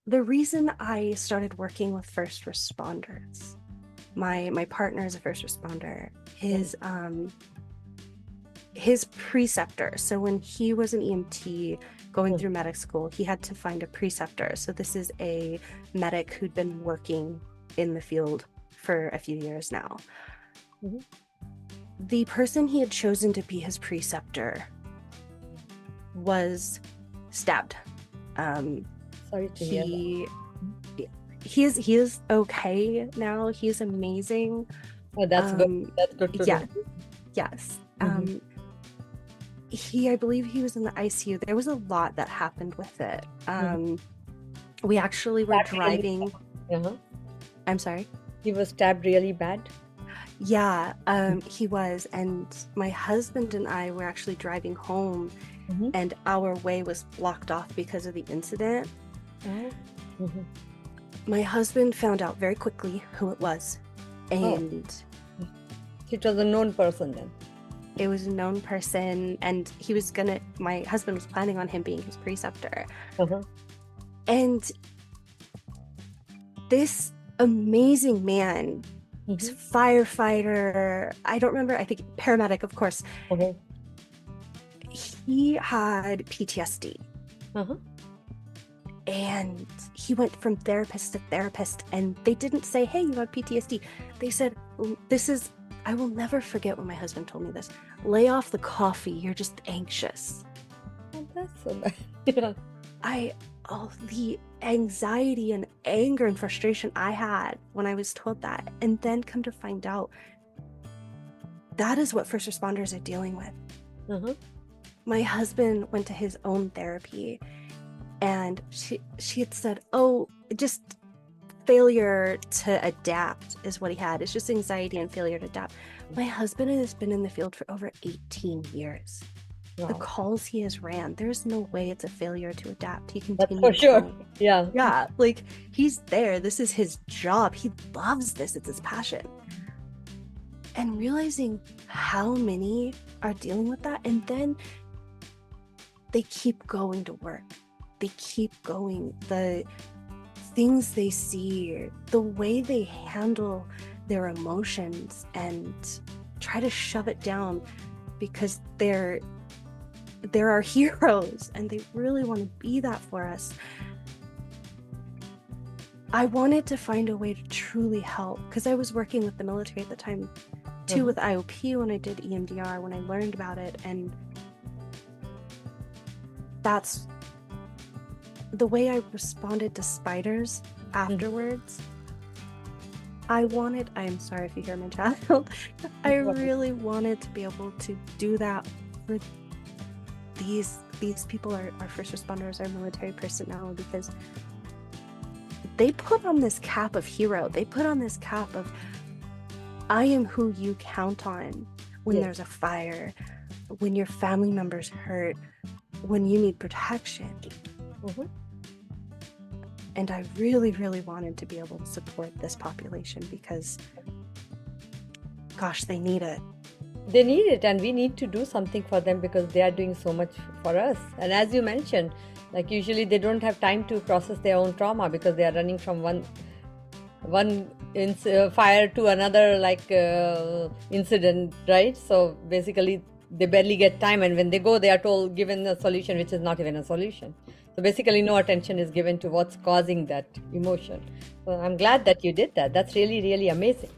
the reason I started working with first responders, my partner is a first responder. His preceptor. So when he was an EMT going through medic school, he had to find a preceptor. So this is a medic who'd been working in the field for a few years now. Mhm. The person he had chosen to be his preceptor was stabbed. Sorry to hear that. He is okay now. He's amazing. Oh, that's good. That's good to Yeah, know. yes. Mhm. I believe he was in the ICU. There was a lot that happened with it. We actually were Stabbed really driving. bad. Uh-huh. I'm sorry. He was stabbed really bad. Yeah, he was. And my husband and I were actually driving home, Mhm. and our way was blocked off because of the incident. Oh. Mhm. My husband found out very quickly who it was, Oh, and it was a known person then. it was a known person, and my husband was planning on him being his preceptor. Uh-huh. And this amazing man, Mhm. firefighter, I don't remember, I think paramedic, of course, Uh-huh. he had PTSD. Uh-huh. And he went from therapist to therapist, and they didn't say, hey, you have PTSD. They said, I will never forget when my husband told me this. Lay off the coffee, you're just anxious. Oh, that's so bad. Yeah. The anxiety and anger and frustration I had when I was told that, and then come to find out that is what first responders are dealing with. Uh-huh. My husband went to his own therapy, and she had said, oh, just failure to adapt is what he had. It's just anxiety and failure to adapt. My husband has been in the field for over 18 years. The Wow. calls he has ran, there's no way it's a failure to adapt. He That's continues for sure. going. Yeah. Yeah, like he's there. This is his job. He loves this. It's his passion. And realizing how many are dealing with that, and then they keep going to work. They keep going. The things they see, the way they handle their emotions and try to shove it down because they're our heroes and they really want to be that for us. I wanted to find a way to truly help, because I was working with the military at the time too, with IOP when I did EMDR, when I learned about it, and that's the way I responded to spiders afterwards. I'm sorry if you hear my child, I really wanted to be able to do that for these people, our first responders, our military personnel, because they put on this cap of hero. They put on this cap of, I am who you count on when there's a fire, when your family members hurt, when you need protection. And I really, really wanted to be able to support this population because, gosh, they need it. They need it, and we need to do something for them because they are doing so much for us. And as you mentioned, like usually they don't have time to process their own trauma because they are running from one fire to another, incident, right? So basically they barely get time, and when they go they are given a solution which is not even a solution. So basically no attention is given to what's causing that emotion. So I'm glad that you did that. That's really, really amazing.